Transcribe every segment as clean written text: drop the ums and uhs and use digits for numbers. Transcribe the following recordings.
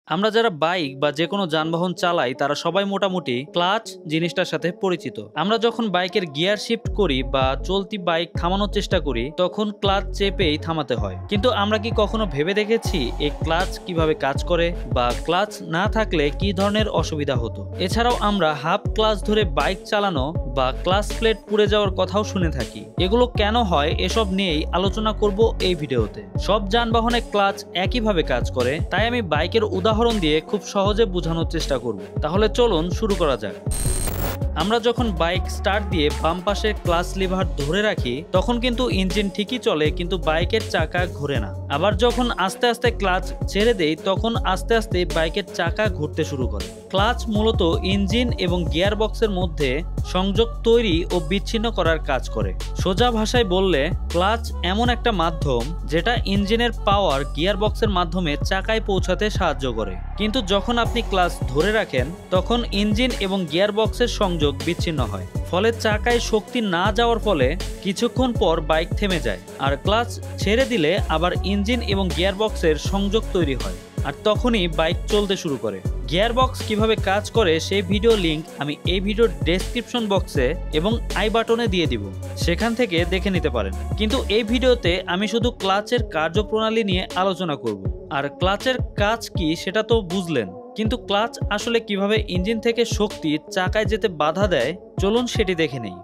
আমরা যারা বাইক বা যে কোনো যানবাহন চালাই তারা সবাই মোটামুটি ক্লাচ জিনিসটার সাথে পরিচিত। আমরা যখন বাইকের গিয়ার শিফট করি বা চলতি বাইক থামানোর চেষ্টা করি তখন ক্লাচ চেপেই থামাতে হয়। কিন্তু আমরা কি কখনো ভেবে দেখেছি এই ক্লাচ কিভাবে কাজ করে বা ক্লাচ না থাকলে কি ধরনের অসুবিধা হতো? এছাড়াও আমরা হাফ ক্লাচ ধরে বাইক চালানো বা ক্লাচ প্লেট পুড়ে যাওয়ার কথাও শুনে থাকি। এগুলো কেন হয় এসব নিয়েই আলোচনা করব এই ভিডিওতে। সব যানবাহনে ক্লাচ একইভাবে কাজ করে, তাই আমি বাইকের উদাহরণ দিয়ে খুব সহজে বোঝানোর চেষ্টা করব। তাহলে চলুন শুরু করা যাক। আমরা যখন বাইক স্টার্ট দিয়ে বাম পাশে ক্লাচ লিভার ধরে রাখি তখন কিন্তু ইঞ্জিন ঠিকই চলে, কিন্তু বাইকের চাকা ঘোরে না। আবার যখন আস্তে আস্তে ক্লাচ ছেড়ে দেই তখন আস্তে আস্তে বাইকের চাকা ঘুরতে শুরু করে। ক্লাচ মূলত ইঞ্জিন এবং গিয়ার বক্সের মধ্যে সংযোগ তৈরি ও বিচ্ছিন্ন করার কাজ করে। সোজা ভাষায় বললে ক্লাচ এমন একটা মাধ্যম যেটা ইঞ্জিনের পাওয়ার গিয়ার বক্সের মাধ্যমে চাকায় পৌঁছাতে সাহায্য করে। কিন্তু যখন আপনি ক্লাচ ধরে রাখেন তখন ইঞ্জিন এবং গিয়ার বক্সের সংযোগ বিচ্ছিন্ন হয়, ফলে চাকায় শক্তি না যাওয়ার ফলে কিছুক্ষণ পর বাইক থেমে যায়। আর ক্লাচ ছেড়ে দিলে আবার ইঞ্জিন এবং গিয়ার বক্সের সংযোগ তৈরি হয়, আর তখনই বাইক চলতে শুরু করে। গিয়ার বক্স কিভাবে কাজ করে সেই ভিডিও লিংক আমি এই ভিডিওর ডেসক্রিপশন বক্সে এবং আই বাটনে দিয়ে দিব, সেখান থেকে দেখে নিতে পারেন। কিন্তু এই ভিডিওতে আমি শুধু ক্লাচের কার্যপ্রণালী নিয়ে আলোচনা করব। আর ক্লাচের কাজ কি সেটা তো বুঝলেন, কিন্তু ক্লাচ আসলে কিভাবে ইঞ্জিন থেকে শক্তি চাকায় যেতে বাধা দেয় চলুন সেটি দেখে নেই।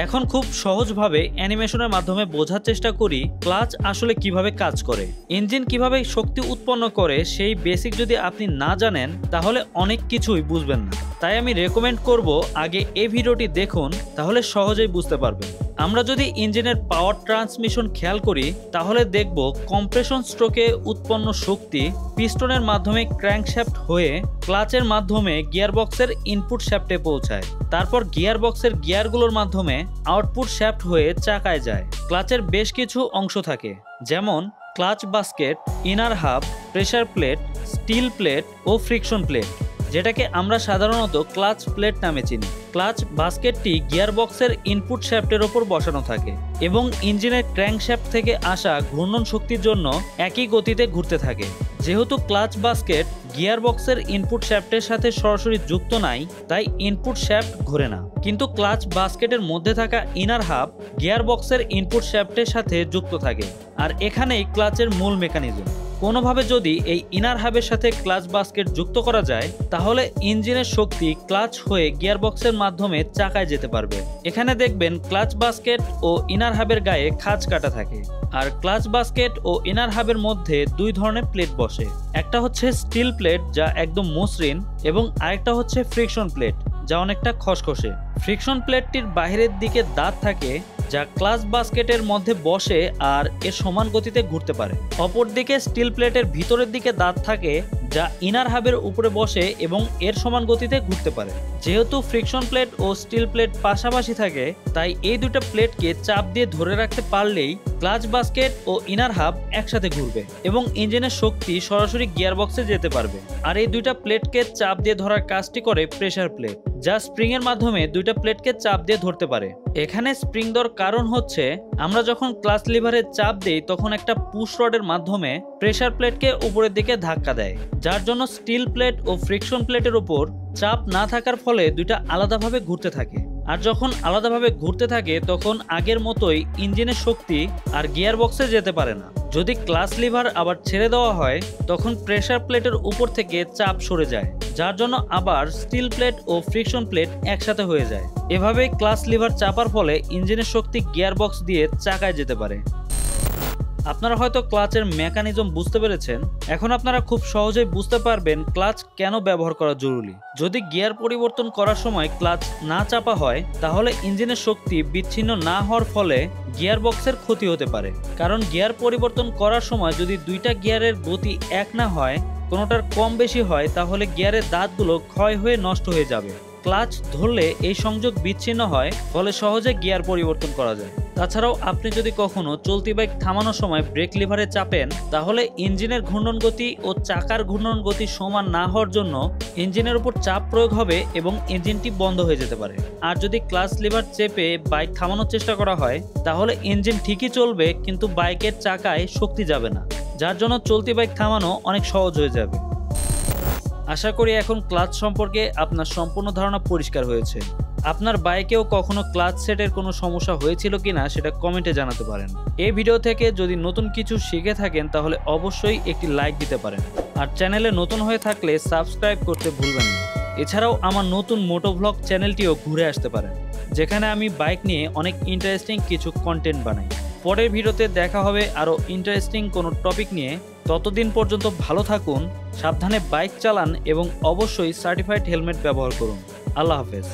এখন খুব সহজভাবে অ্যানিমেশনের মাধ্যমে বোঝার চেষ্টা করি ক্লাচ আসলে কিভাবে কাজ করে। ইঞ্জিন কিভাবে শক্তি উৎপন্ন করে সেই বেসিক যদি আপনি না জানেন তাহলে অনেক কিছুই বুঝবেন না। তাই আমি রেকমেন্ড করব আগে এই ভিডিওটি দেখুন, তাহলে সহজেই বুঝতে পারবেন। আমরা যদি ইঞ্জিনের পাওয়ার ট্রান্সমিশন খেয়াল করি তাহলে দেখব কম্প্রেশন স্ট্রোকে উৎপন্ন শক্তি পিস্টনের মাধ্যমে ক্র্যাঙ্কশ্যাফট হয়ে ক্লাচের মাধ্যমে গিয়ারবক্সের ইনপুট শ্যাফটে পৌঁছায়। তারপর গিয়ারবক্সের গিয়ারগুলোর মাধ্যমে আউটপুট শ্যাফট হয়ে চাকায় যায়। ক্লাচের বেশ কিছু অংশ থাকে, যেমন clutch basket, inner hub, pressure plate, steel plate ও ফ্রিকশন প্লেট, যেটাকে আমরা সাধারণত ক্লাচ প্লেট নামে চিনি। ক্লাচ বাস্কেটটি গিয়ারবক্সের ইনপুট শ্যাফটের ওপর বসানো থাকে এবং ইঞ্জিনের ক্র্যাঙ্কশ্যাফট থেকে আসা ঘূর্ণন শক্তির জন্য একই গতিতে ঘুরতে থাকে। যেহেতু ক্লাচ বাস্কেট গিয়ারবক্সের ইনপুট শ্যাফটের সাথে সরাসরি যুক্ত নাই, তাই ইনপুট শ্যাফট ঘোরে না। কিন্তু ক্লাচ বাস্কেটের মধ্যে থাকা ইনার হাব গিয়ারবক্সের ইনপুট শ্যাফটের সাথে যুক্ত থাকে, আর এখানেই ক্লাচের মূল মেকানিজম। কোনোভাবে যদি এই ইনার হাবের সাথে ক্লাচ বাস্কেট যুক্ত করা যায় তাহলে ইঞ্জিনের শক্তি ক্লাচ হয়ে গিয়ারবক্সের মাধ্যমে চাকায় যেতে পারবে। এখানে দেখবেন ক্লাচ বাস্কেট ও ইনার হাবের গায়ে খাঁজ কাটা থাকে। আর ক্লাচ বাস্কেট ও ইনার হাবের মধ্যে দুই ধরনের প্লেট বসে, একটা হচ্ছে স্টিল প্লেট যা একদম মসৃণ এবং আরেকটা হচ্ছে ফ্রিকশন প্লেট যা অনেকটা খসখসে। ফ্রিকশন প্লেটটির বাইরের দিকে দাঁত থাকে যা ক্লাচ বাস্কেটের মধ্যে বসে আর এর সমান গতিতে ঘুরতে পারে। অপরদিকে স্টিল প্লেটের ভিতরের দিকে দাঁত থাকে যা ইনার হাবের উপরে বসে এবং এর সমান গতিতে ঘুরতে পারে। যেহেতু ফ্রিকশন প্লেট ও স্টিল প্লেট পাশাপাশি থাকে তাই এই দুটো প্লেটকে চাপ দিয়ে ধরে রাখতে পারলেই ক্লাচ বাস্কেট ও ইনার হাব একসাথে ঘুরবে এবং ইঞ্জিনের শক্তি সরাসরি গিয়ারবক্সে যেতে পারবে। আর এই দুইটা প্লেটকে চাপ দিয়ে ধরার কাজটি করে প্রেসার প্লেট, যা স্প্রিং এর মাধ্যমে দুইটা প্লেটকে চাপ দিয়ে ধরতে পারে। এখানে স্প্রিং দেওয়ার কারণ হচ্ছে আমরা যখন ক্লাচ লিভারে চাপ দেই তখন একটা পুশ রডের মাধ্যমে প্রেসার প্লেটকে উপরের দিকে ধাক্কা দেয়, যার জন্য স্টিল প্লেট ও ফ্রিকশন প্লেটের উপর চাপ না থাকার ফলে দুইটা আলাদাভাবে ঘুরতে থাকে। আর যখন আলাদাভাবে ঘুরতে থাকে তখন আগের মতোই ইঞ্জিনের শক্তি আর গিয়ার বক্সে যেতে পারে না। যদি ক্লাচ লিভার আবার ছেড়ে দেওয়া হয় তখন প্রেসার প্লেটের উপর থেকে চাপ সরে যায়, যার জন্য আবার স্টিল প্লেট ও ফ্রিকশন প্লেট একসাথে হয়ে যায়। এভাবেই ক্লাচ লিভার চাপার ফলে ইঞ্জিনের শক্তি গিয়ার বক্স দিয়ে চাকায় যেতে পারে। আপনারা হয়তো ক্লাচের মেকানিজম বুঝতে পেরেছেন। এখন আপনারা খুব সহজেই বুঝতে পারবেন ক্লাচ কেন ব্যবহার করা জরুরি। যদি গিয়ার পরিবর্তন করার সময় ক্লাচ না চাপা হয় তাহলে ইঞ্জিনের শক্তি বিচ্ছিন্ন না হওয়ার ফলে গিয়ার বক্সের ক্ষতি হতে পারে। কারণ গিয়ার পরিবর্তন করার সময় যদি দুইটা গিয়ারের গতি এক না হয়, কোনোটার কম বেশি হয়, তাহলে গিয়ারের দাঁতগুলো ক্ষয় হয়ে নষ্ট হয়ে যাবে। ক্লাচ ধরলে এই সংযোগ বিচ্ছিন্ন হয়, ফলে সহজে গিয়ার পরিবর্তন করা যায়। তাছাড়াও আপনি যদি কখনো চলতি বাইক থামানোর সময় ব্রেক লিভারে চাপেন তাহলে ইঞ্জিনের ঘূর্ণন গতি ও চাকার ঘূর্ণন গতি সমান না হওয়ার জন্য ইঞ্জিনের উপর চাপ প্রয়োগ হবে এবং ইঞ্জিনটি বন্ধ হয়ে যেতে পারে। আর যদি ক্লাচ লিভার চেপে বাইক থামানোর চেষ্টা করা হয় তাহলে ইঞ্জিন ঠিকই চলবে, কিন্তু বাইকের চাকায় শক্তি যাবে না, যার জন্য চলতি বাইক থামানো অনেক সহজ হয়ে যাবে। আশা করি এখন ক্লাচ সম্পর্কে আপনার সম্পূর্ণ ধারণা পরিষ্কার হয়েছে। আপনার বাইকেও কখনো ক্লাচ সেটের কোনো সমস্যা হয়েছিল কিনা সেটা কমেন্টে জানাতে পারেন। এই ভিডিও থেকে যদি নতুন কিছু শিখে থাকেন তাহলে অবশ্যই একটি লাইক দিতে পারেন, আর চ্যানেলে নতুন হয়ে থাকলে সাবস্ক্রাইব করতে ভুলবেন না। এছাড়াও আমার নতুন মোটোভ্লগ চ্যানেলটিও ঘুরে আসতে পারেন, যেখানে আমি বাইক নিয়ে অনেক ইন্টারেস্টিং কিছু কন্টেন্ট বানাই। পরের ভিডিওতে দেখা হবে আরও ইন্টারেস্টিং কোনো টপিক নিয়ে। ততদিন পর্যন্ত ভালো থাকুন, সাবধানে বাইক চালান এবং অবশ্যই সার্টিফাইড হেলমেট ব্যবহার করুন। আল্লাহ হাফেজ।